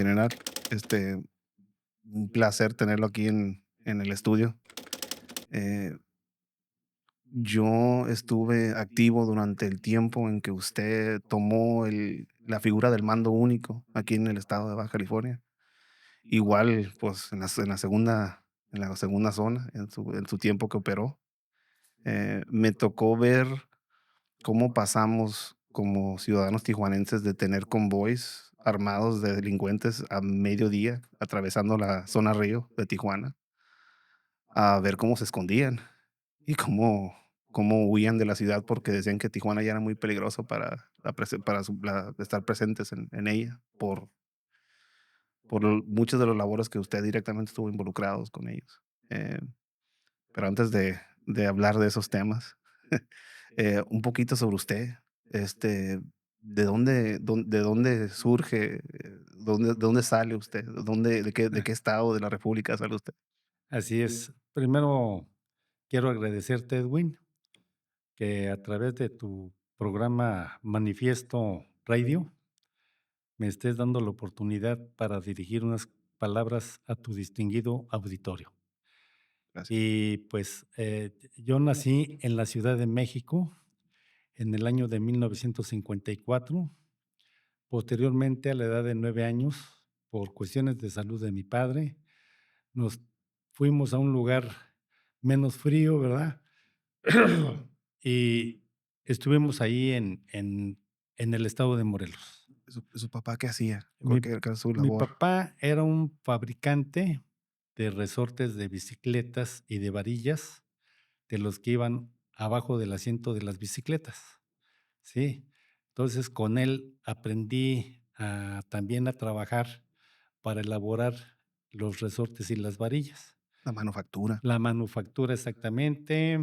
general. Este, un placer tenerlo aquí en el estudio. Eh, yo estuve activo durante el tiempo en que usted tomó la figura del mando único aquí en el estado de Baja California. Igual, pues en la segunda zona, en su tiempo que operó. Me tocó ver cómo pasamos como ciudadanos tijuanenses de tener convoys armados de delincuentes a mediodía atravesando la zona Río de Tijuana, a ver cómo se escondían y cómo huían de la ciudad porque decían que Tijuana ya era muy peligroso para, estar presentes en ella por muchos de los labores que usted directamente estuvo involucrados con ellos. Eh, pero antes de hablar de esos temas, un poquito sobre usted, este, de dónde surge, de dónde sale usted? De qué estado de la república sale usted? Así es. Primero, quiero agradecerte, Edwin, que a través de tu programa Manifiesto Radio me estés dando la oportunidad para dirigir unas palabras a tu distinguido auditorio. Gracias. Y pues yo nací en la Ciudad de México en el año de 1954. Posteriormente, a la edad de 9 años, por cuestiones de salud de mi padre, nos fuimos a un lugar menos frío, ¿verdad? Y estuvimos ahí en el estado de Morelos. ¿Su papá qué hacía? Mi ¿Qué era su mi labor? papá era un fabricante de resortes de bicicletas y de varillas, de los que iban abajo del asiento de las bicicletas, ¿sí? Entonces, con él aprendí también a trabajar para elaborar los resortes y las varillas. La manufactura. La manufactura exactamente,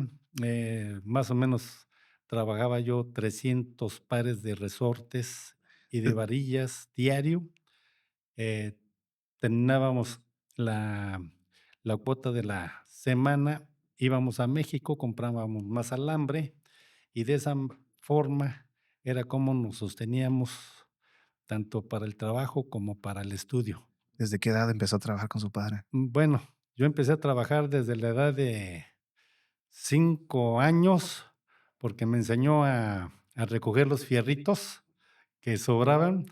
más o menos trabajaba yo 300 pares de resortes y de Eh, varillas diario. eh, Terminábamos la la cuota de la semana, íbamos a México, comprábamos más alambre y de esa forma era como nos sosteníamos tanto para el trabajo como para el estudio. ¿Desde qué edad empezó a trabajar con su padre? Bueno, yo empecé a trabajar desde la edad de 5 años, porque me enseñó a recoger los fierritos que sobraban.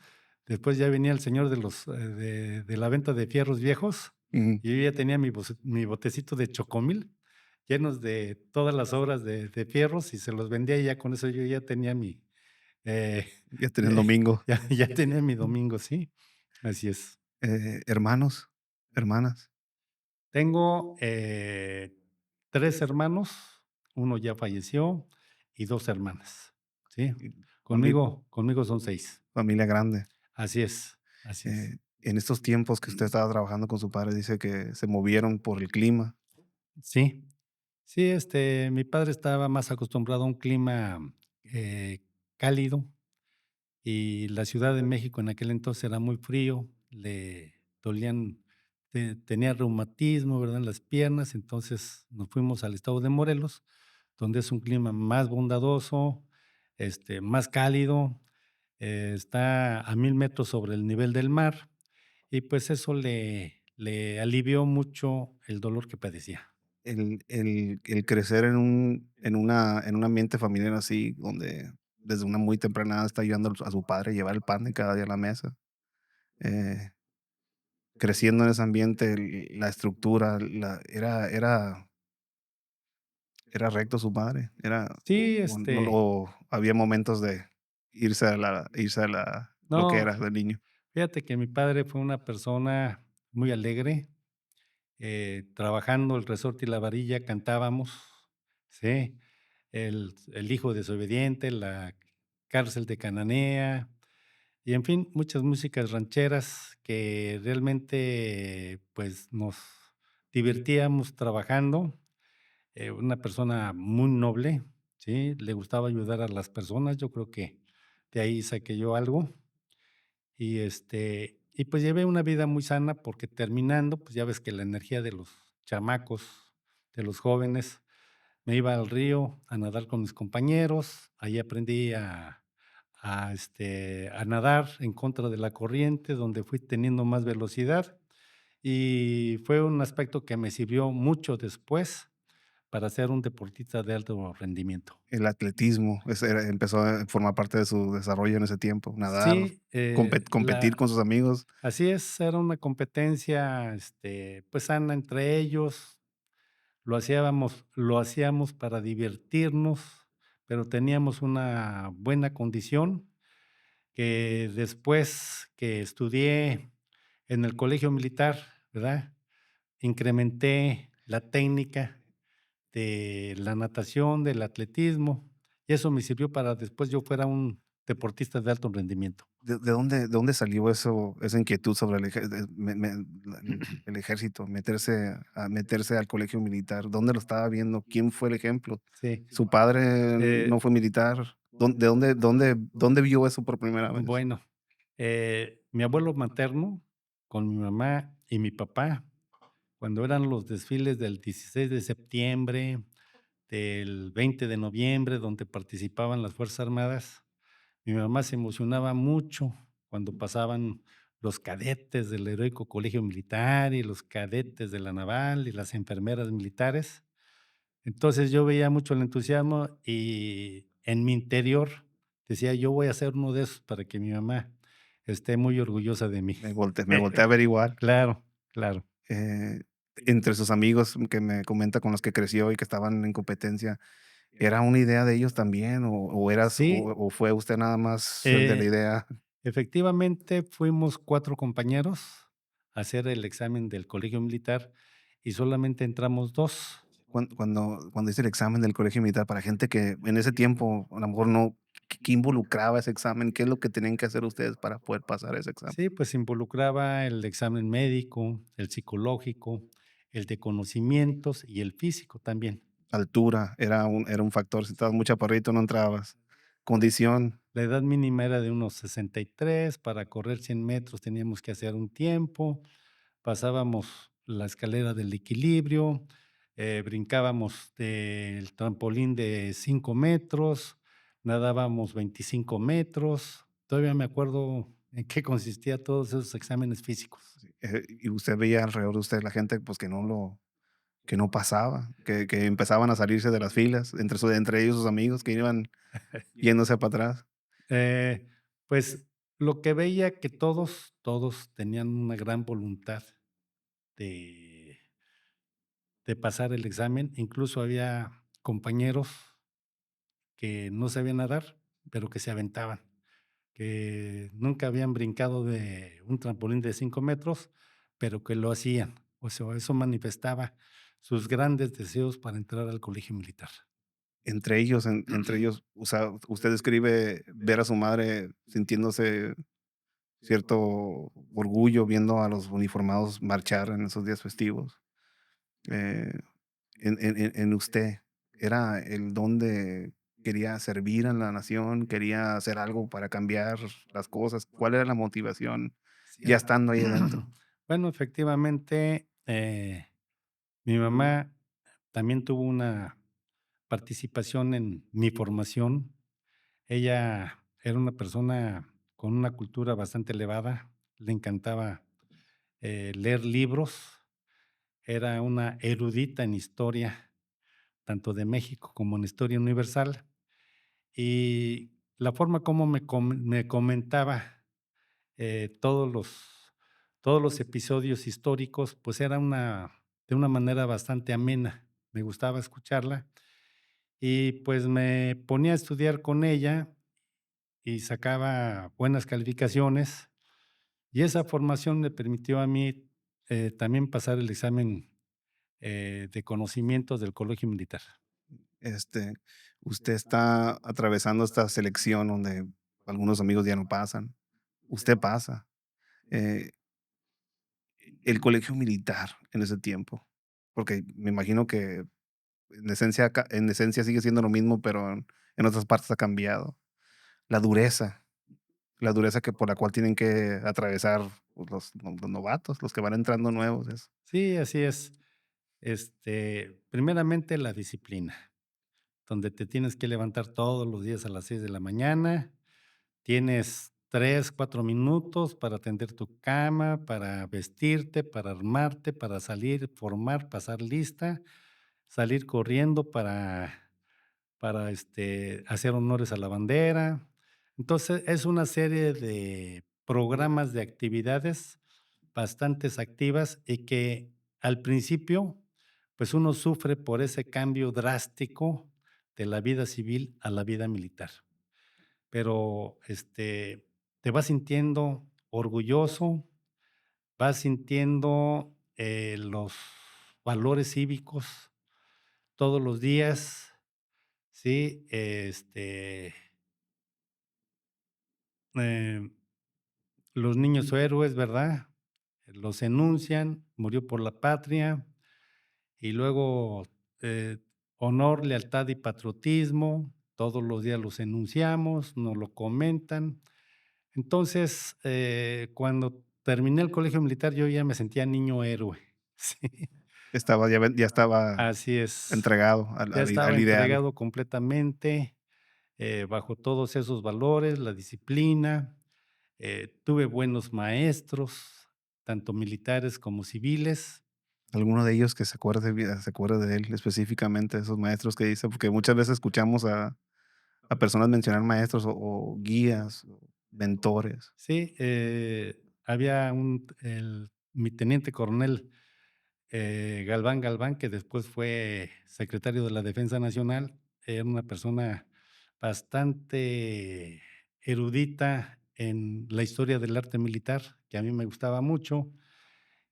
Después ya venía el señor de los, de la venta de fierros viejos, Ujú. y yo ya tenía mi botecito de chocomil, llenos de todas las obras de fierros, y se los vendía, y ya con eso yo ya tenía eh, Ya tenía el domingo. ya tenía mi domingo, sí, así es. ¿Hermanos? ¿Hermanas? Tengo, 3 hermanos, uno ya falleció y 2 hermanas, ¿sí? Fami Conmigo son 6. familia grande. Así es, así es. En estos tiempos que usted estaba trabajando con su padre, dice que se movieron por el clima. Sí, sí, mi padre estaba más acostumbrado a un clima, cálido, y la Ciudad de México en aquel entonces era muy frío, le dolían, tenía reumatismo, ¿verdad?, en las piernas, entonces nos fuimos al estado de Morelos, donde es un clima más bondadoso, más cálido, está a 1000 metros sobre el nivel del mar, y pues eso le alivió mucho el dolor que padecía. El crecer en un ambiente familiar así, donde desde una muy temprana edad está ayudando a su padre a llevar el pan de cada día a la mesa, eh, creciendo en ese ambiente, la estructura, era recto su padre, Sí, o había momentos de irse a la no, loquera de niño. fíjate que mi padre fue una persona muy alegre, trabajando el resorte y la varilla cantábamos, sí, el hijo desobediente, la cárcel de Cananea, y en fin, muchas músicas rancheras que realmente, pues, nos divertíamos trabajando. Una persona muy noble, ¿sí? Le gustaba ayudar a las personas, yo creo que de ahí saqué yo algo. Y, y pues llevé una vida muy sana porque terminando, pues ya ves que la energía de los chamacos, de los jóvenes, me iba al río a nadar con mis compañeros, ahí aprendí a nadar en contra de la corriente, donde fui teniendo más velocidad, y fue un aspecto que me sirvió mucho después para ser un deportista de alto rendimiento. El atletismo, ese era empezó a formar parte de su desarrollo en ese tiempo, nadar, Sí, competir con sus amigos. así es, era una competencia, pues, sana entre ellos. Lo hacíamos para divertirnos, pero teníamos una buena condición, que después que estudié en el colegio militar, ¿verdad? Incrementé la técnica de la natación, del atletismo, y eso me sirvió para después yo fuera un deportista de alto rendimiento. ¿De dónde salió esa inquietud sobre el ejército, meterse al colegio militar? ¿Dónde lo estaba viendo? ¿Quién fue el ejemplo? Sí, ¿Su padre eh, no fue militar? ¿Dónde vio eso por primera vez? bueno, mi abuelo materno, con mi mamá y mi papá, cuando eran los desfiles del 16 de septiembre, del 20 de noviembre, donde participaban las Fuerzas Armadas, mi mamá se emocionaba mucho cuando pasaban los cadetes del heroico colegio militar y los cadetes de la naval y las enfermeras militares. Entonces yo veía mucho el entusiasmo y en mi interior decía: "Yo voy a ser uno de esos para que mi mamá esté muy orgullosa de mí". Me volteé a averiguar. Claro, claro. eh, Entre sus amigos que me comenta con los que creció y que estaban en competencia, ¿era una idea de ellos también Sí, o fue usted nada más el de la eh, idea? efectivamente, fuimos 4 compañeros a hacer el examen del colegio militar y solamente entramos 2. Cuando hice el examen del colegio militar, para gente que en ese tiempo a lo mejor no, ¿qué involucraba ese examen? ¿Qué es lo que tenían que hacer ustedes para poder pasar ese examen? Sí, pues involucraba el examen médico, el psicológico, el de conocimientos y el físico también. Altura era un factor, si estabas muy chaparrito no entrabas. Condición, La edad mínima era de unos 63, para correr 100 metros teníamos que hacer un tiempo, pasábamos la escalera del equilibrio, brincábamos del trampolín de 5 metros, nadábamos 25 metros. Todavía me acuerdo en qué consistía todos esos exámenes físicos. y usted veía alrededor de usted la gente, pues, que no pasaba, que empezaban a salirse de las filas, entre ellos sus amigos que iban yéndose para atrás. Eh, pues, lo que veía que todos tenían una gran voluntad de pasar el examen, incluso había compañeros que no sabían nadar, pero que se aventaban, que nunca habían brincado de un trampolín de 5 metros, pero que lo hacían. O sea, eso manifestaba sus grandes deseos para entrar al colegio militar. Entre ellos, o sea, usted describe ver a su madre sintiéndose cierto orgullo viendo a los uniformados marchar en esos días festivos. Eh, en usted, ¿era el don de quería servir a la nación, quería hacer algo para cambiar las cosas? ¿Cuál era la motivación Sí, ya estando ahí adentro? bueno, efectivamente, mi mamá también tuvo una participación en mi formación. Ella era una persona con una cultura bastante elevada, le encantaba, leer libros, era una erudita en historia, tanto de México como en historia universal, y la forma como me comentaba, todos los episodios históricos, pues, era de una manera bastante amena. Me gustaba escucharla y, pues, me ponía a estudiar con ella y sacaba buenas calificaciones, y esa formación me permitió a mí, también pasar el examen, de conocimientos del colegio militar. Este, Usted está atravesando esta selección donde algunos amigos ya no pasan, usted pasa. Eh, el colegio militar en ese tiempo, porque me imagino que en esencia sigue siendo lo mismo, pero en otras partes ha cambiado. La dureza, la dureza que por la cual tienen que atravesar, pues, los novatos, los que van entrando nuevos, Sí, así es. Primeramente la disciplina, donde te tienes que levantar todos los días a las 6 de la mañana, Tienes 3, 4 minutos para tender tu cama, para vestirte, para armarte, para salir, formar, pasar lista, salir corriendo para hacer honores a la bandera. Entonces, es una serie de programas, de actividades bastantes activas y que al principio, pues, uno sufre por ese cambio drástico de la vida civil a la vida militar. Pero, te vas sintiendo orgulloso, vas sintiendo, los valores cívicos todos los días, ¿sí? Em, los niños héroes, ¿verdad? Los enuncian, murió por la patria, y luego, eh, honor, lealtad y patriotismo, todos los días los enunciamos, nos lo comentan. Entonces, cuando terminé el colegio militar, yo ya me sentía niño héroe. Sí, Ya estaba así es. entregado Ya estaba al ideal. entregado completamente, bajo todos esos valores, la disciplina. Tuve buenos maestros, tanto militares como civiles. Alguno de ellos que se acuerde de él específicamente, esos maestros que dice, porque muchas veces escuchamos a personas mencionar maestros o guías, o mentores. Sí, había mi teniente coronel Galván Galván, que después fue secretario de la Defensa Nacional. Era una persona bastante erudita en la historia del arte militar, que a mí me gustaba mucho,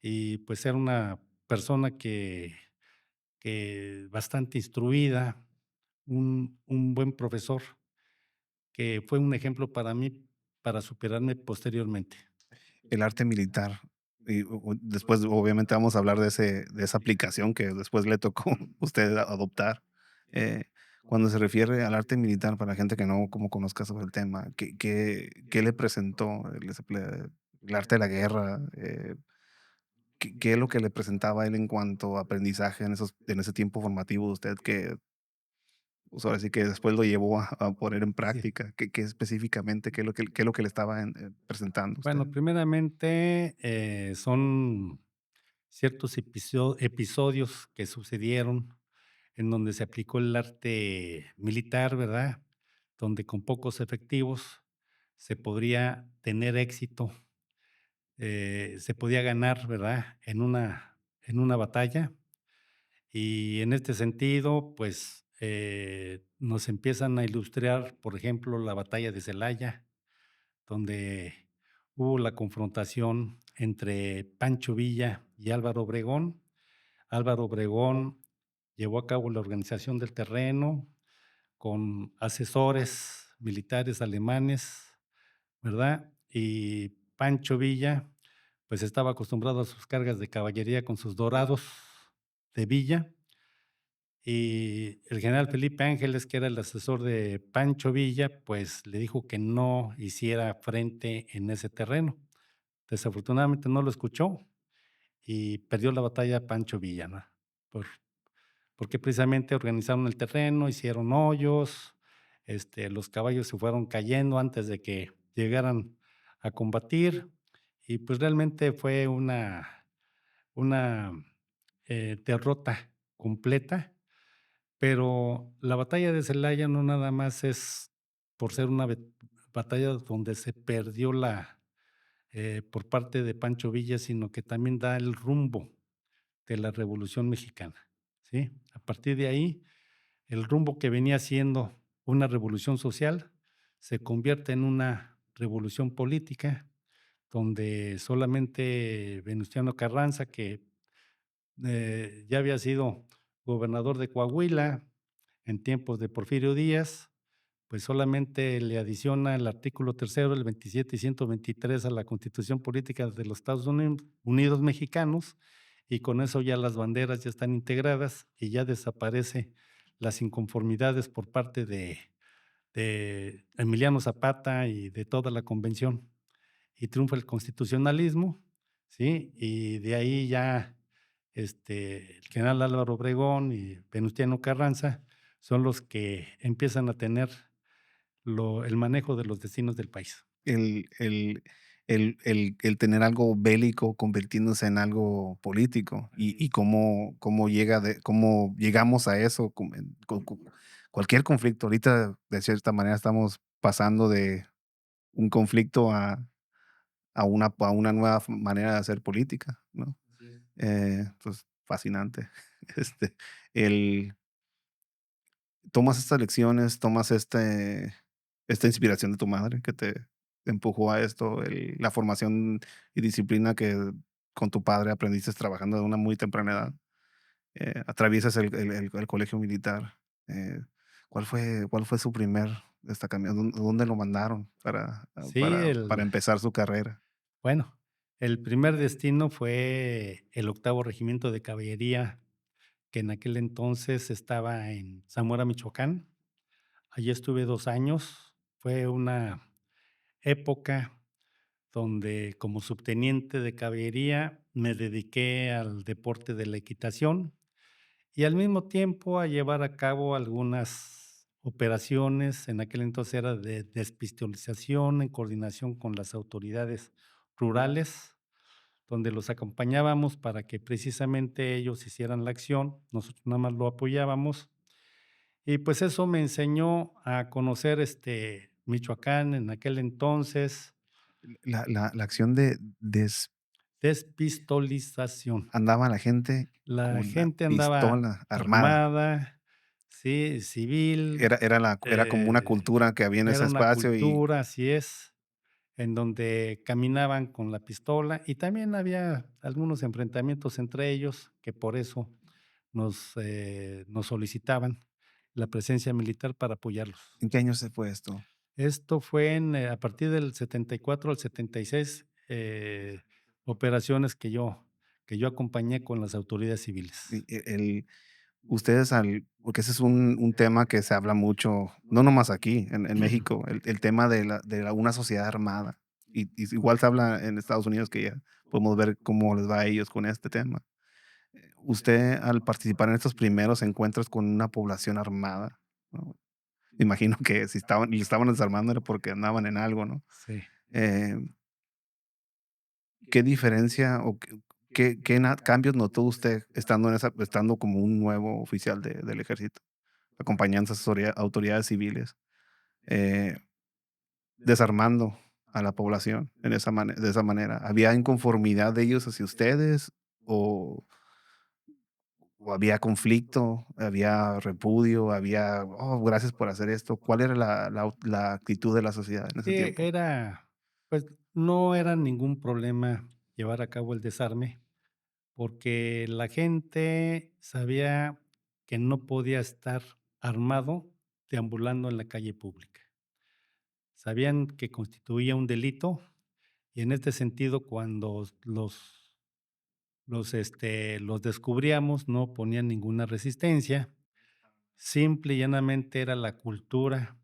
y pues era una persona que bastante instruida, un buen profesor, que fue un ejemplo para mí para superarme posteriormente. El arte militar. Y después, obviamente, vamos a hablar de esa aplicación que después le tocó a usted adoptar. Eh, Cuando se refiere al arte militar, para la gente que no como conozca sobre el tema, ¿qué le presentó el arte de la guerra? ¿Qué es lo que le presentaba a él en cuanto a aprendizaje en ese tiempo formativo de usted que, pues, ahora sí que después lo llevó a poner en Sí. práctica? ¿Qué específicamente, qué es lo que le estaba presentando a usted? Bueno, primeramente, son ciertos episodios que sucedieron en donde se aplicó el arte militar, ¿verdad? Donde con pocos efectivos se podría tener éxito, se podía ganar, ¿verdad? En una batalla. Y en este sentido, pues, nos empiezan a ilustrar, por ejemplo, la batalla de Celaya, donde hubo la confrontación entre Pancho Villa y Álvaro Obregón. Álvaro Obregón llevó a cabo la organización del terreno con asesores militares alemanes, ¿verdad? Y Pancho Villa, pues estaba acostumbrado a sus cargas de caballería con sus dorados de Villa. Y el general Felipe Ángeles, que era el asesor de Pancho Villa, pues le dijo que no hiciera frente en ese terreno. Desafortunadamente no lo escuchó y perdió la batalla Pancho Villa, ¿no? Por porque precisamente organizaron el terreno, hicieron hoyos, los caballos se fueron cayendo antes de que llegaran a combatir, y pues realmente fue una, derrota completa. Pero la batalla de Celaya no nada más es por ser una batalla donde se perdió por parte de Pancho Villa, sino que también da el rumbo de la Revolución Mexicana, ¿sí? A partir de ahí, el rumbo que venía siendo una revolución social se convierte en una revolución política, donde solamente Venustiano Carranza, que ya había sido gobernador de Coahuila en tiempos de Porfirio Díaz, pues solamente le adiciona el artículo tercero, el 27 y 123 a la Constitución Política de los Estados Unidos Mexicanos, y con eso ya las banderas ya están integradas y ya desaparece las inconformidades por parte de Emiliano Zapata y de toda la convención, y triunfa el constitucionalismo, ¿sí? Y de ahí ya, el general Álvaro Obregón y Venustiano Carranza son los que empiezan a tener el manejo de los destinos del país. el el el tener algo bélico convirtiéndose en algo político, y cómo llegamos a eso con cualquier conflicto. Ahorita, de cierta manera, estamos pasando de un conflicto a una nueva manera de hacer política, ¿no? Pues, fascinante. Este, el tomas estas lecciones, tomas esta inspiración de tu madre que te empujó a esto, la formación y disciplina que con tu padre aprendiste trabajando de una muy temprana edad. Atraviesas el colegio militar. eh, ¿Cuál fue su primer destacamento? ¿Dónde lo mandaron para, Sí, para empezar su carrera? bueno, el primer destino fue el octavo Regimiento de Caballería, que en aquel entonces estaba en Zamora, Michoacán. Allí estuve 2 años. Fue una época donde, como subteniente de caballería, me dediqué al deporte de la equitación y, al mismo tiempo, a llevar a cabo algunas operaciones. En aquel entonces era de despistolización en coordinación con las autoridades rurales, donde los acompañábamos para que precisamente ellos hicieran la acción, nosotros nada más lo apoyábamos. Y pues eso me enseñó a conocer, Michoacán en aquel entonces. La acción de Despistolización. andaba la gente La con la gente andaba pistola armada. armada, sí, civil, Era como una cultura que había en era ese una espacio y cultura, así es, en donde caminaban con la pistola, y también había algunos enfrentamientos entre ellos, que por eso nos solicitaban la presencia militar para apoyarlos. ¿en qué año se fue esto? Esto fue a partir del 74 al 76, operaciones que yo acompañé con las autoridades civiles. Y ustedes porque ese es un tema que se habla mucho, no nomás aquí, en México, el tema una sociedad armada. Y igual se habla en Estados Unidos, que ya podemos ver cómo les va a ellos con este tema. Usted, al participar en estos primeros encuentros con una población armada, ¿no? Imagino que si le estaban desarmando era porque andaban en algo, ¿no? Sí. Eh, ¿Qué diferencia o qué cambios notó usted estando como un nuevo oficial del ejército, acompañando a esas autoridades civiles, eh, desarmando a la población de esa manera? ¿Había inconformidad de ellos hacia ustedes o, o había conflicto, había repudio, había, oh, gracias por hacer esto? ¿Cuál era la actitud de la sociedad en ese Sí, tiempo? pues, no era ningún problema llevar a cabo el desarme, porque la gente sabía que no podía estar armado deambulando en la calle pública. Sabían que constituía un delito y, en este sentido, cuando los descubríamos, no ponían ninguna resistencia. Simple y llanamente era la cultura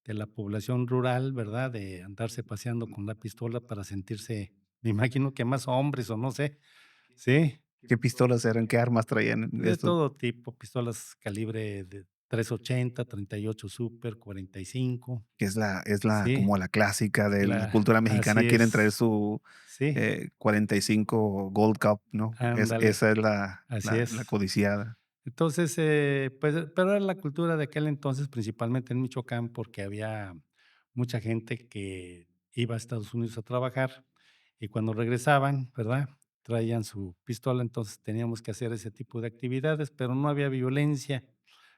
de la población rural, ¿verdad? De andarse paseando con la pistola para sentirse, me imagino que más hombres o no sé, sí, ¿Qué pistolas eran? ¿Qué armas traían de estos? todo tipo, pistolas calibre de 380, 38 Super, 45, Que es sí, como la clásica de la cultura mexicana, así quieren traer es, su, sí, 45 Gold Cup, ¿no? ándale, Esa es la así la es. codiciada. Entonces, pues, pero era la cultura de aquel entonces, principalmente en Michoacán, porque había mucha gente que iba a Estados Unidos a trabajar y cuando regresaban, ¿verdad? Traían su pistola, entonces teníamos que hacer ese tipo de actividades, pero no había violencia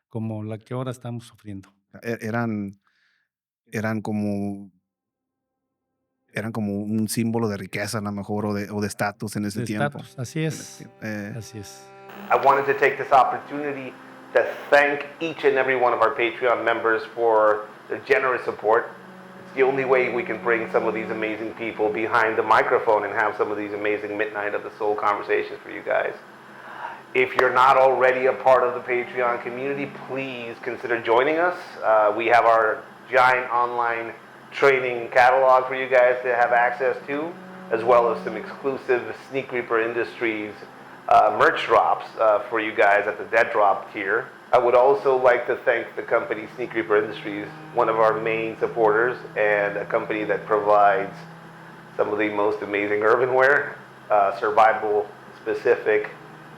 como la que ahora estamos sufriendo. Eran eran como un símbolo de riqueza, a lo mejor, o de estatus en ese De tiempo, estatus, así en ese es, tiempo, así es. I wanted to take this opportunity to thank each and every one of our Patreon members for their generous support. It's the only way we can bring some of these amazing people behind the microphone and have some of these amazing Midnight of the Soul conversations for you guys. If you're not already a part of the Patreon community, please consider joining us. We have our giant online training catalog for you guys to have access to, as well as some exclusive Sneak Reaper Industries merch drops for you guys at the dead drop tier. I would also like to thank the company Sneak Reaper Industries, one of our main supporters and a company that provides some of the most amazing urban wear, survival specific,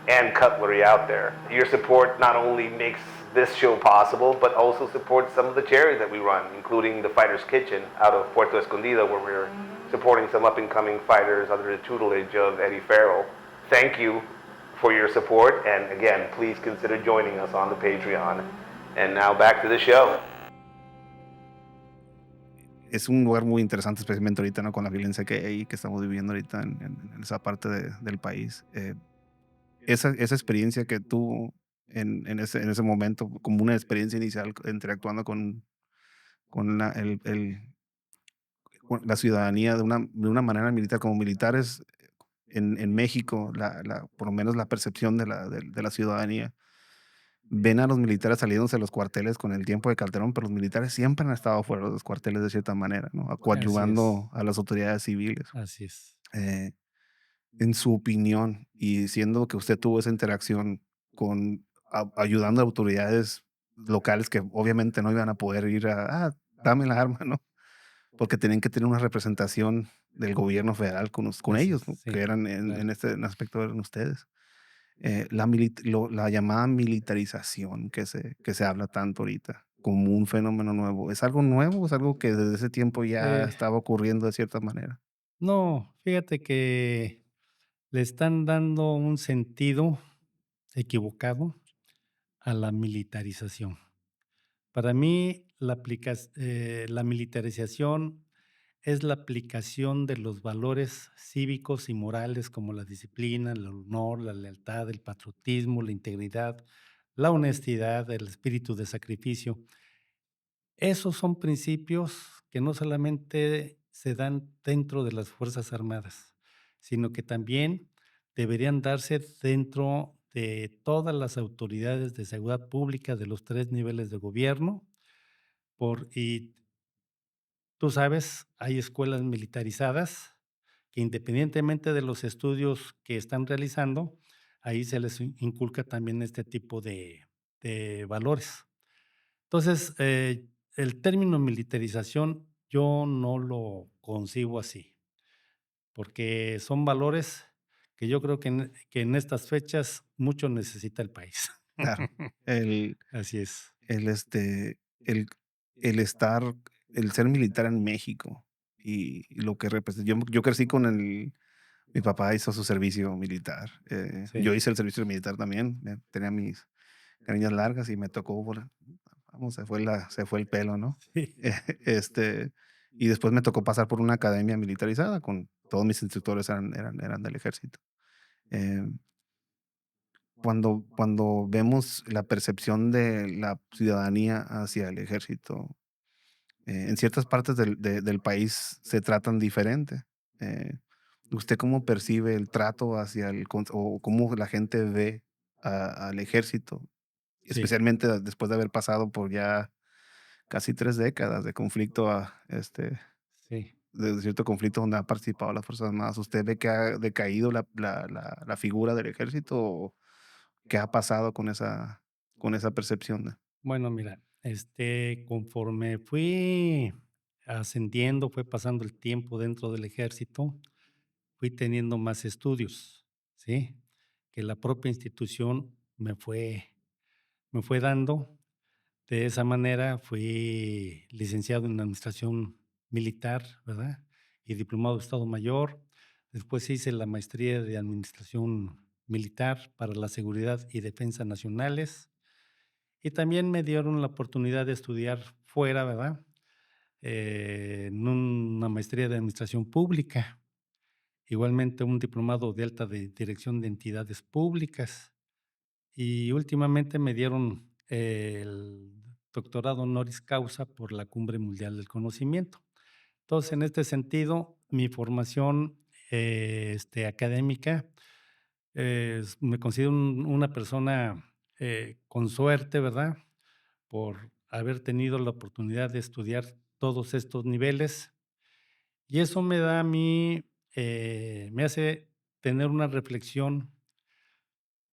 and cutlery out there. Your support not only makes this show possible, but also supports some of the charities that we run, including the Fighter's Kitchen out of Puerto Escondido, where we're supporting some up-and-coming fighters under the tutelage of Eddie Farrell. Thank you for your support, and again, please consider joining us on the Patreon. And now back to the show. Es un lugar muy interesante, especialmente ahorita, ¿no? Con la violencia que hay, que estamos viviendo ahorita en esa parte del país. Esa experiencia que tuvo en ese momento, como una experiencia inicial, interactuando con la ciudadanía de una manera militar, como militares en México, por lo menos la percepción de la ciudadanía, ven a los militares saliéndose de los cuarteles con el tiempo de Calderón, pero los militares siempre han estado fuera de los cuarteles de cierta manera, ¿no? Así es, Coadyuvando a las autoridades civiles. así es. Eh, en su opinión, y siendo que usted tuvo esa interacción ayudando a autoridades locales que obviamente no iban a poder ir dame la arma, ¿no? Porque tenían que tener una representación del gobierno federal con Así es, ellos, ¿no? Que sí, eran en, claro. en este aspecto eran ustedes. La llamada militarización que se habla tanto ahorita como un fenómeno nuevo, ¿es algo nuevo? ¿Es algo que desde ese tiempo ya Eh, estaba ocurriendo de cierta manera? no, fíjate que le están dando un sentido equivocado a la militarización. Para mí, la militarización es la aplicación de los valores cívicos y morales como la disciplina, el honor, la lealtad, el patriotismo, la integridad, la honestidad, el espíritu de sacrificio. Esos son principios que no solamente se dan dentro de las Fuerzas Armadas, sino que también deberían darse dentro de todas las autoridades de seguridad pública de los 3 niveles de gobierno, y tú sabes, hay escuelas militarizadas que independientemente de los estudios que están realizando, ahí se les inculca también este tipo de valores. Entonces, el término militarización yo no lo concibo así, porque son valores que yo creo que en estas fechas mucho necesita el país. Claro, el Así es. el, este, el el estar el ser militar en México y lo que representa. Yo crecí con mi papá hizo su servicio militar, yo Sí, hice el servicio militar también, tenía mis greñas largas y me tocó vamos, se fue el pelo, ¿no? sí, Este, y después me tocó pasar por una academia militarizada con todos mis instructores eran del ejército. Em, cuando vemos la percepción de la ciudadanía hacia el ejército, en ciertas partes del país se tratan diferente. Eh, ¿Usted cómo percibe el trato hacia o cómo la gente ve al ejército, sí, especialmente después de haber pasado por ya casi 3 décadas de conflicto, sí. de cierto conflicto donde han participado las Fuerzas Armadas? ¿Usted ve que ha decaído la figura del ejército o qué ha pasado con esa percepción? Bueno, mira, conforme fui ascendiendo, fue pasando el tiempo dentro del ejército, fui teniendo más estudios, ¿sí? Que la propia institución me fue dando. De esa manera fui licenciado en administración militar, ¿verdad? Y diplomado de Estado Mayor. Después hice la maestría de administración militar para la seguridad y defensa nacionales. Y también me dieron la oportunidad de estudiar fuera, ¿verdad? En una maestría de administración pública, igualmente un diplomado de alta de dirección de entidades públicas y últimamente me dieron el doctorado honoris causa por la Cumbre Mundial del Conocimiento. Entonces, en este sentido, mi formación académica, me considero una persona con suerte, ¿verdad? Por haber tenido la oportunidad de estudiar todos estos niveles. Y eso me da a mí, me hace tener una reflexión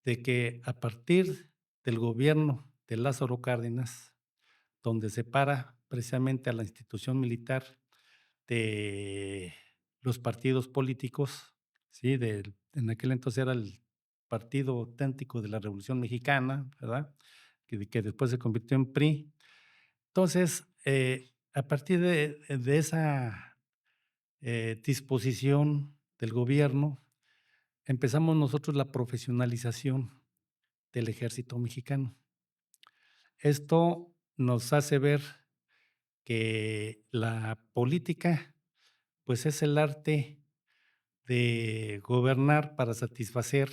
de que a partir del gobierno de Lázaro Cárdenas, donde separa precisamente a la institución militar de los partidos políticos, ¿sí? En aquel entonces era el Partido Auténtico de la Revolución Mexicana, ¿verdad? Que después se convirtió en PRI. Entonces, a partir de esa disposición del gobierno, empezamos nosotros la profesionalización del ejército mexicano. Esto nos hace ver que la política, pues, es el arte de gobernar para satisfacer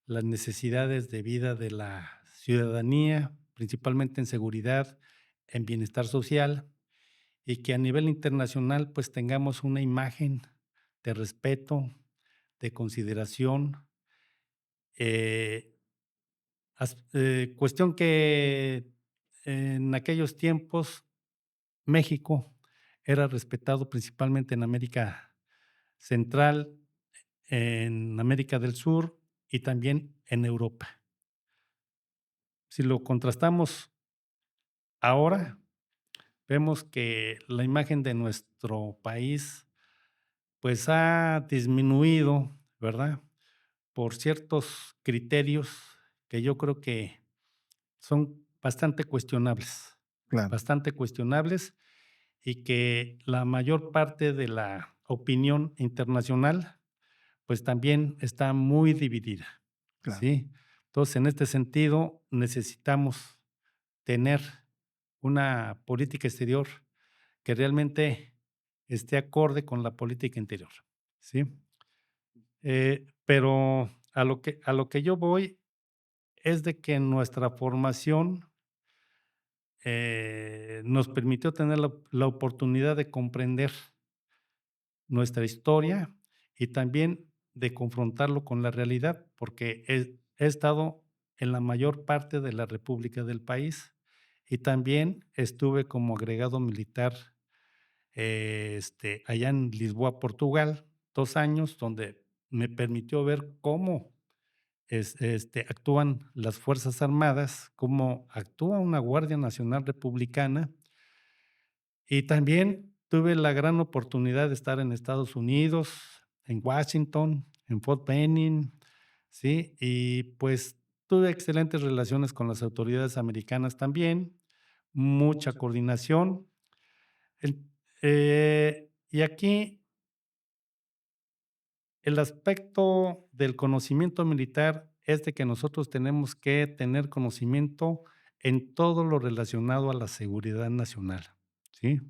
las necesidades de vida de la ciudadanía, principalmente en seguridad, en bienestar social, y que a nivel internacional, pues, tengamos una imagen de respeto, de consideración, eh, cuestión que en aquellos tiempos México era respetado principalmente en América Central, en América del Sur y también en Europa. Si lo contrastamos ahora, vemos que la imagen de nuestro país, pues, ha disminuido, ¿verdad? Por ciertos criterios que yo creo que son Claro, bastante cuestionables, y que la mayor parte de la opinión internacional, pues, también está muy dividida, claro, ¿sí? Entonces, en este sentido, necesitamos tener una política exterior que realmente esté acorde con la política interior, ¿sí? Pero a lo que yo voy es de que nuestra formación, nos permitió tener la oportunidad de comprender nuestra historia y también de confrontarlo con la realidad, porque he estado en la mayor parte de la república del país y también estuve como agregado militar, allá en Lisboa, Portugal, 2 años, donde me permitió ver cómo actúan las Fuerzas Armadas, cómo actúa una Guardia Nacional Republicana, y también tuve la gran oportunidad de estar en Estados Unidos, en Washington, en Fort Benning, ¿sí? Y, pues, tuve excelentes relaciones con las autoridades americanas también, mucha coordinación. El y aquí el aspecto del conocimiento militar es de que nosotros tenemos que tener conocimiento en todo lo relacionado a la seguridad nacional, ¿sí?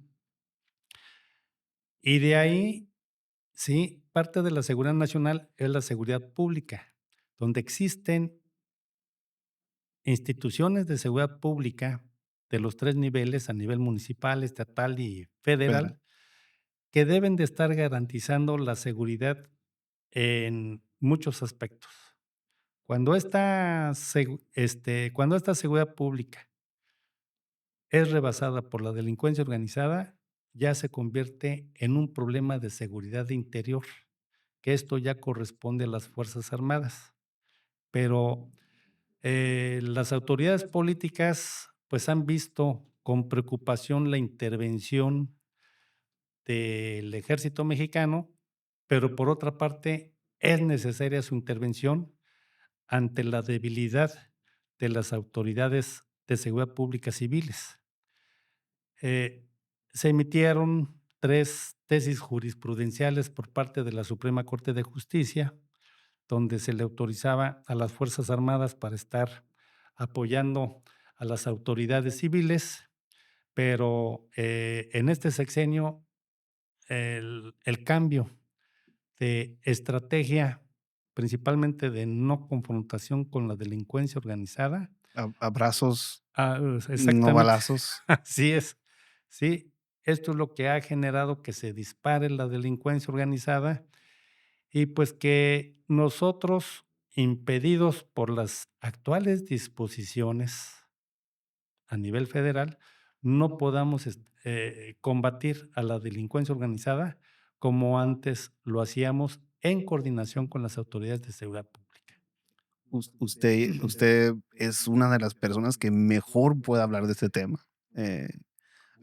Y de ahí, sí, parte de la seguridad nacional es la seguridad pública, donde existen instituciones de seguridad pública de los 3 niveles, a nivel municipal, estatal y federal, federal, que deben de estar garantizando la seguridad en muchos aspectos. Cuando esta seguridad pública es rebasada por la delincuencia organizada, ya se convierte en un problema de seguridad interior, que esto ya corresponde a las Fuerzas Armadas. Pero, las autoridades políticas, pues, han visto con preocupación la intervención del Ejército Mexicano, pero por otra parte, es necesaria su intervención ante la debilidad de las autoridades de seguridad pública civiles. Eh, Se emitieron 3 tesis jurisprudenciales por parte de la Suprema Corte de Justicia, donde se le autorizaba a las Fuerzas Armadas para estar apoyando a las autoridades civiles, pero, en este sexenio el cambio de estrategia, principalmente de no confrontación con la delincuencia organizada. abrazos, no Exactamente, balazos. así es. Sí, esto es lo que ha generado que se dispare la delincuencia organizada y, pues, que nosotros, impedidos por las actuales disposiciones a nivel federal, no podamos, combatir a la delincuencia organizada como antes lo hacíamos en coordinación con las autoridades de seguridad pública. usted es una de las personas que mejor puede hablar de este tema. Eh,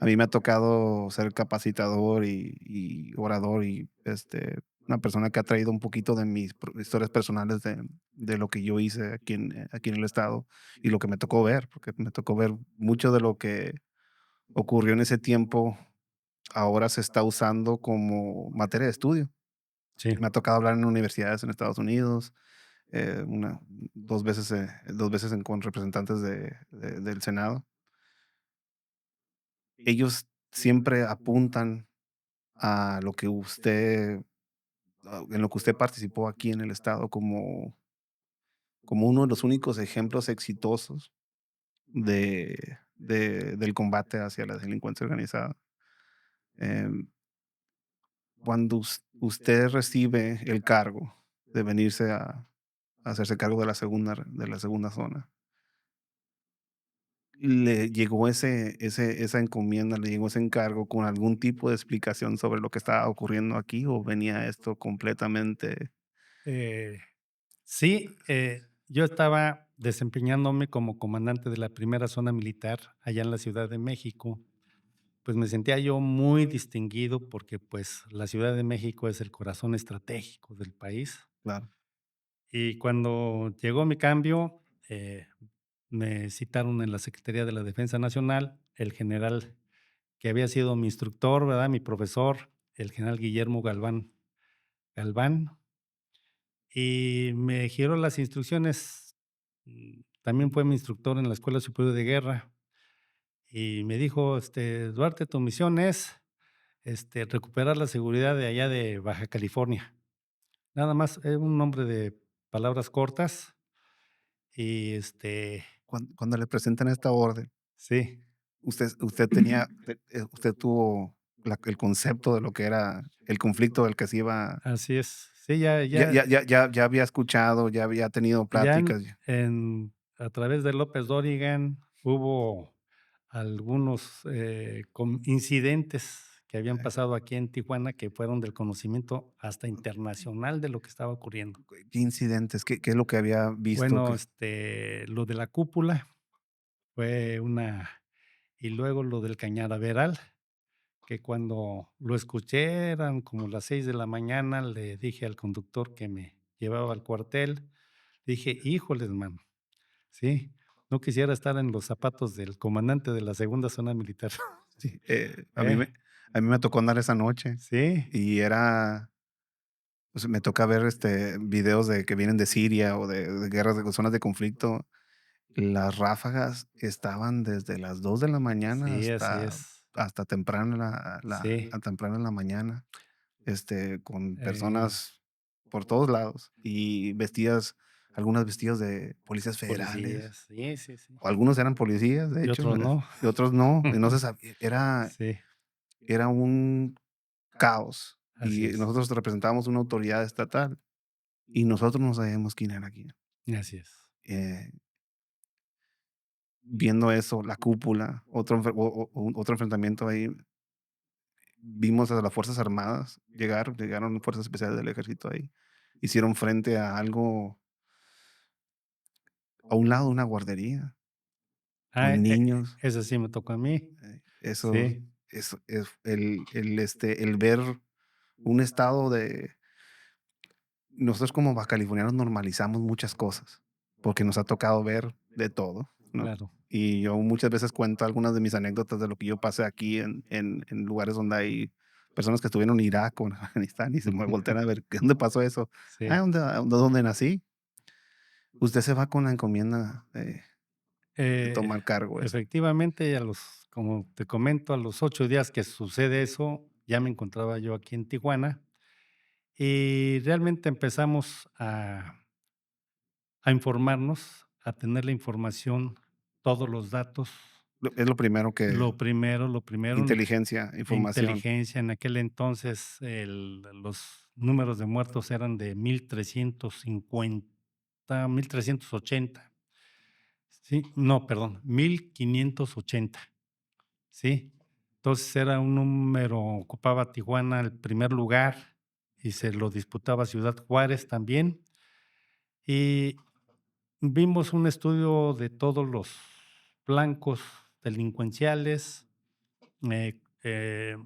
a mí me ha tocado ser capacitador y orador y, una persona que ha traído un poquito de mis historias personales de lo que yo hice aquí en el estado y lo que me tocó ver, porque me tocó ver mucho de lo que ocurrió en ese tiempo, ahora se está usando como materia de estudio. Sí. Me ha tocado hablar en universidades en Estados Unidos, una 2 veces, 2 veces con representantes del Senado. Ellos siempre apuntan a lo que usted, en lo que usted participó aquí en el estado como uno de los únicos ejemplos exitosos del combate hacia la delincuencia organizada. Em, Cuando usted recibe el cargo de venirse a hacerse cargo de la segunda zona, ¿le llegó esa encomienda, le llegó ese encargo con algún tipo de explicación sobre lo que estaba ocurriendo aquí, o venía esto completamente? Eh, sí, yo estaba desempeñándome como comandante de la primera zona militar allá en la Ciudad de México. Pues me sentía yo muy distinguido porque pues la Ciudad de México es el corazón estratégico del país. Claro. Y cuando llegó mi cambio, me citaron en la Secretaría de la Defensa Nacional, el general que había sido mi instructor, ¿verdad? Mi profesor, el general Guillermo Galván, y me giró las instrucciones. También fue mi instructor en la Escuela Superior de Guerra y me dijo, Duarte, tu misión es recuperar la seguridad de allá de Baja California. Nada más, un nombre de palabras cortas y Cuando le presentan esta orden, sí, usted tuvo el concepto de lo que era el conflicto del que se iba. así es. Sí, ya, Ya ya, ya ya ya ya había escuchado, ya había tenido ya pláticas. a través de López Dórigan hubo algunos incidentes que habían pasado aquí en Tijuana que fueron del conocimiento hasta internacional de lo que estaba ocurriendo. ¿Qué incidentes? ¿Qué es lo que había visto? Bueno, lo de la cúpula fue una, y luego lo del Cañaveral, que cuando lo escuché eran como las 6 de la mañana, le dije al conductor que me llevaba al cuartel, dije: "Híjoles, mano, sí, no quisiera estar en los zapatos del comandante de la segunda zona militar". Sí, ¿Eh? a mí me tocó andar esa noche Sí, y pues, me toca ver, videos de que vienen de Siria o de guerras, de zonas de conflicto. Las ráfagas estaban desde las 2 de la mañana sí, así hasta es. Sí, temprano en la mañana, con eh, personas por todos lados y algunas vestidas de policías federales, policías, sí, sí, sí. o algunos eran policías, de Y hecho, otros no. y otros no, y no se sabía, Sí, era un caos, así y es, nosotros representábamos una autoridad estatal, y nosotros no sabíamos quién era quién. así es. Eh, Viendo eso, la cúpula, otro enfrentamiento ahí, vimos a las Fuerzas Armadas llegaron Fuerzas Especiales del Ejército ahí, hicieron frente a algo a un lado de una guardería, Ah, con niños. ese sí me tocó a mí. Eso Sí, eso es el ver un estado de. Nosotros como bajacalifornianos normalizamos muchas cosas, porque nos ha tocado ver de todo, ¿no? claro. Y yo muchas veces cuento algunas de mis anécdotas de lo que yo pasé aquí en lugares donde hay personas que estuvieron en Irak o en Afganistán y se me voltean a ver, ¿dónde pasó eso? Sí. ¿Dónde nací? Usted se va con la encomienda de Eh, tomar cargo eso. Efectivamente, como te comento, a los 8 días que sucede eso, ya me encontraba yo aquí en Tijuana y realmente empezamos a informarnos, a tener la información, todos los datos. Es lo primero que Lo primero, inteligencia, información. inteligencia. En aquel entonces, los números de muertos eran de 1,350, 1,380. Sí, no, perdón, 1,580, ¿sí? Entonces, era un número, ocupaba Tijuana el primer lugar y se lo disputaba Ciudad Juárez también. Y Vimos un estudio de todos los flancos delincuenciales, eh, eh,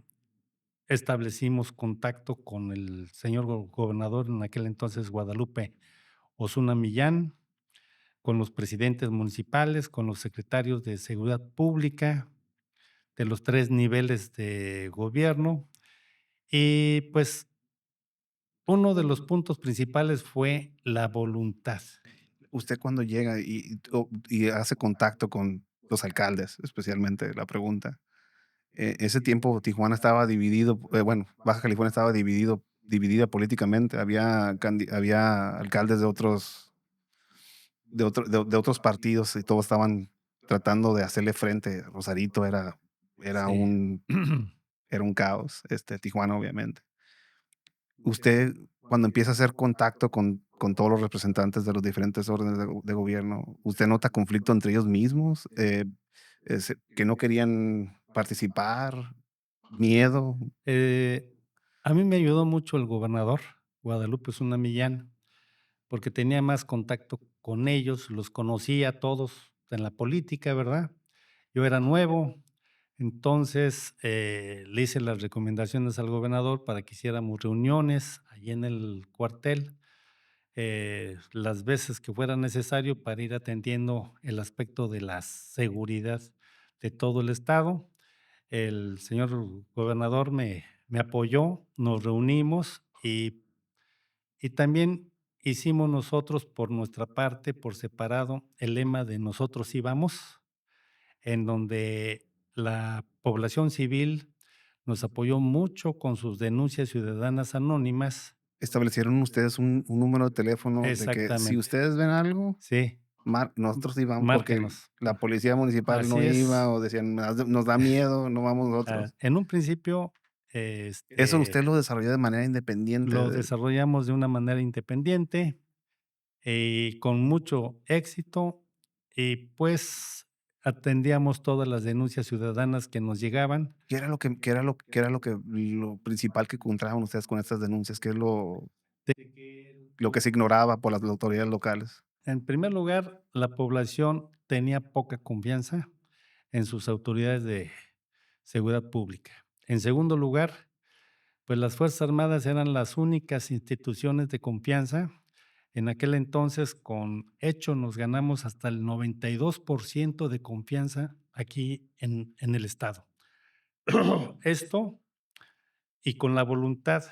establecimos contacto con el señor gobernador en aquel entonces, Guadalupe Osuna Millán, con los presidentes municipales, con los secretarios de seguridad pública de los 3 niveles de gobierno. Y, pues, uno de los puntos principales fue la voluntad. Usted cuando llega y hace contacto con los alcaldes, especialmente la pregunta, ese tiempo Tijuana estaba dividido, bueno, Baja California estaba dividida políticamente, había alcaldes de otros partidos y todos estaban tratando de hacerle frente. Rosarito era Sí. un era un caos, Tijuana, obviamente. Usted, cuando empieza a hacer contacto con todos los representantes de los diferentes órdenes de gobierno, ¿usted nota conflicto entre ellos mismos? Que no querían participar, miedo. Eh, a mí me ayudó mucho el gobernador, Guadalupe Osuna Millán, porque tenía más contacto con ellos, los conocía a todos en la política, ¿verdad? Yo era nuevo, entonces, le hice las recomendaciones al gobernador para que hiciéramos reuniones allí en el cuartel, las veces que fuera necesario para ir atendiendo el aspecto de la seguridad de todo el estado. El señor gobernador me apoyó, nos reunimos y también hicimos nosotros por nuestra parte, por separado, el lema de nosotros íbamos, en donde la población civil nos apoyó mucho con sus denuncias ciudadanas anónimas. ¿Establecieron ustedes un número de teléfono de que si Exactamente. ustedes ven algo, Sí, nosotros íbamos porque márquenos. la policía municipal no Así iba es. o decían: "Nos da miedo, no vamos nosotros"? En un principio, Eso usted lo desarrolló de manera independiente lo de. desarrollamos de una manera independiente y con mucho éxito, y pues atendíamos todas las denuncias ciudadanas que nos llegaban. Lo principal que encontraban ustedes con estas denuncias? ¿Qué es De lo que se ignoraba por las autoridades locales? En primer lugar, la población tenía poca confianza en sus autoridades de seguridad pública. En segundo lugar, pues las Fuerzas Armadas eran las únicas instituciones de confianza. En aquel entonces, con hecho, nos ganamos hasta el 92% de confianza aquí en el estado. Esto, y con la voluntad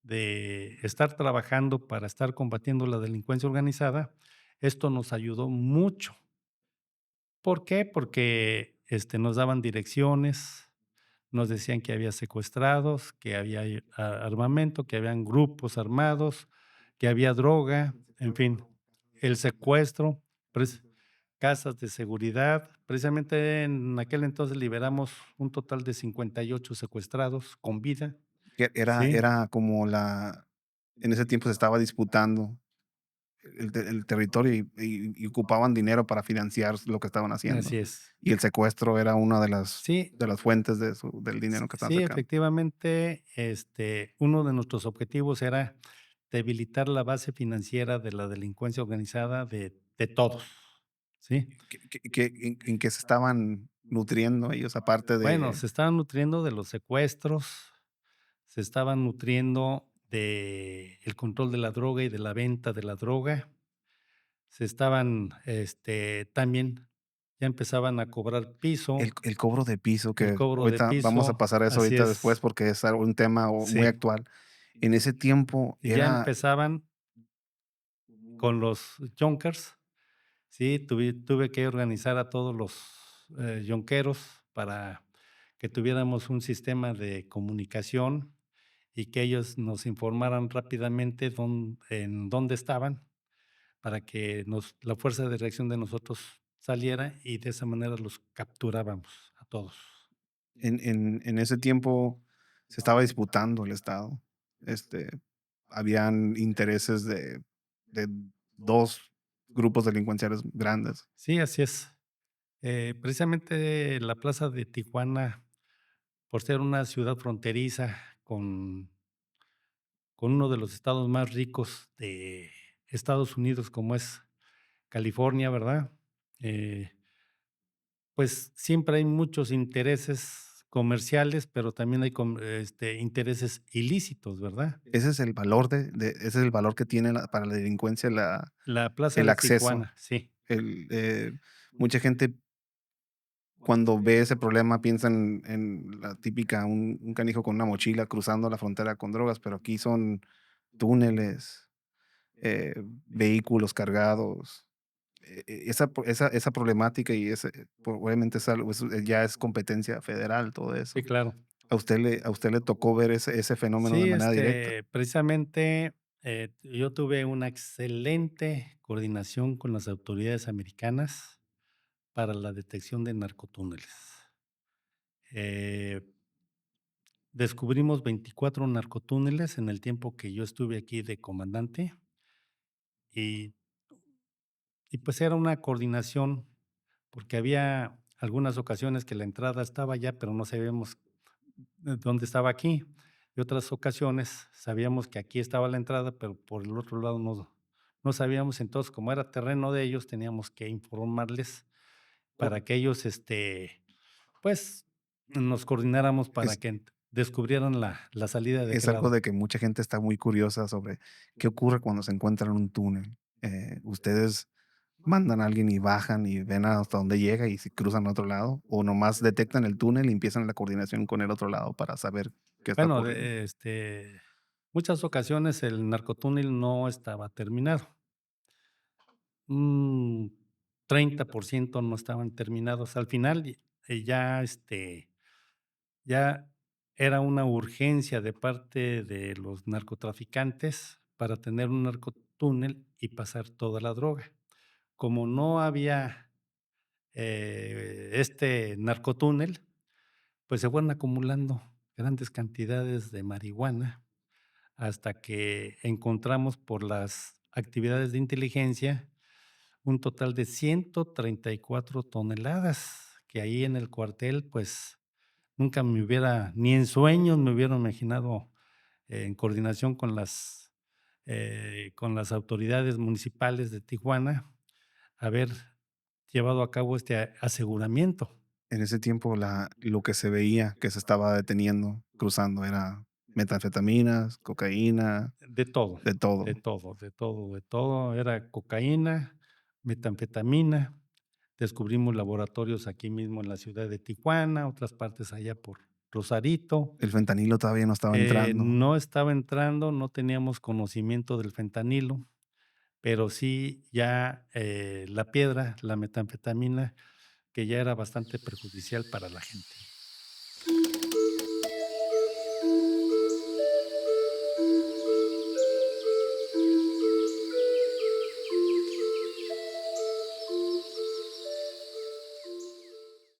de estar trabajando para estar combatiendo la delincuencia organizada, esto nos ayudó mucho. ¿Por qué? Porque, nos daban direcciones, nos decían que había secuestrados, que había armamento, que habían grupos armados, que había droga, en fin, el secuestro, pres casas de seguridad. Precisamente en aquel entonces liberamos un total de 58 secuestrados con vida, Que ¿sí? era como en ese tiempo se estaba disputando el territorio y ocupaban dinero para financiar lo que estaban Así haciendo. es. Y el secuestro era una Sí, de las fuentes del dinero que estaban sí, sacando. efectivamente, uno de nuestros objetivos era debilitar la base financiera de la delincuencia organizada de todos, ¿sí? En qué se estaban nutriendo ellos, aparte Bueno, de. se estaban nutriendo de los secuestros, se estaban nutriendo de el control de la droga y de la venta de la droga, se estaban, también ya empezaban a cobrar piso, El cobro de piso, el que cobro de ahorita vamos a piso, pasar a eso así ahorita después, es, porque es algo un tema muy sí. actual. En ese tiempo Y ya empezaban con los Junkers, sí, tuve que organizar a todos los, yunqueros para que tuviéramos un sistema de comunicación y que ellos nos informaran rápidamente en dónde estaban, para que la fuerza de reacción de nosotros saliera y de esa manera los capturábamos a todos. en ese tiempo se estaba disputando el estado. Este, habían intereses de 2 grupos delincuenciales grandes. Sí, así es. Precisamente la plaza de Tijuana, por ser una ciudad fronteriza con uno de los estados más ricos de Estados Unidos, como es California, ¿verdad? Eh, pues siempre hay muchos intereses comerciales, pero también hay intereses ilícitos, ¿verdad? Ese es el valor ese es el valor que tiene para la delincuencia La plaza el de acceso. Tijuana, sí, El, mucha gente cuando ve ese problema piensa en la típica, un canijo con una mochila cruzando la frontera con drogas, pero aquí son túneles, vehículos cargados. Esa problemática y obviamente es algo, ya es competencia federal todo sí, eso. claro. A usted le tocó ver ese fenómeno de Sí, manera directa? precisamente, yo tuve una excelente coordinación con las autoridades americanas para la detección de narcotúneles. Eh, Descubrimos 24 narcotúneles en el tiempo que yo estuve aquí de comandante y pues era una coordinación, porque había algunas ocasiones que la entrada estaba allá, pero no sabíamos dónde estaba aquí. Y otras ocasiones sabíamos que aquí estaba la entrada, pero por el otro lado no sabíamos. Entonces, como era terreno de ellos, teníamos que informarles para que ellos, pues, nos coordináramos para Es que descubrieran la salida de es aquel algo lado. de que mucha gente está muy curiosa sobre qué ocurre cuando se encuentran un túnel. ¿Ustedes mandan a alguien y bajan y ven hasta dónde llega y si cruzan a otro lado? ¿O nomás detectan el túnel y empiezan la coordinación con el otro lado para saber qué está Bueno, ocurriendo? muchas ocasiones el narcotúnel no estaba terminado. Un 30% no estaban terminados. Al final, ya era una urgencia de parte de los narcotraficantes para tener un narcotúnel y pasar toda la droga. Como no había, este narcotúnel, pues se fueron acumulando grandes cantidades de marihuana hasta que encontramos por las actividades de inteligencia un total de 134 toneladas, que ahí en el cuartel, pues, nunca ni en sueños me hubiera imaginado, en coordinación con las autoridades municipales de Tijuana, haber llevado a cabo este aseguramiento En ese tiempo lo que se veía que se estaba deteniendo, cruzando, era metanfetaminas, cocaína, de todo, de todo. de todo, de todo, de todo. Era cocaína, metanfetamina. Descubrimos laboratorios aquí mismo en la ciudad de Tijuana, otras partes allá por Rosarito. El fentanilo todavía no estaba entrando. No estaba entrando, no teníamos conocimiento del fentanilo, pero sí ya, la piedra, la metanfetamina, que ya era bastante perjudicial para la gente.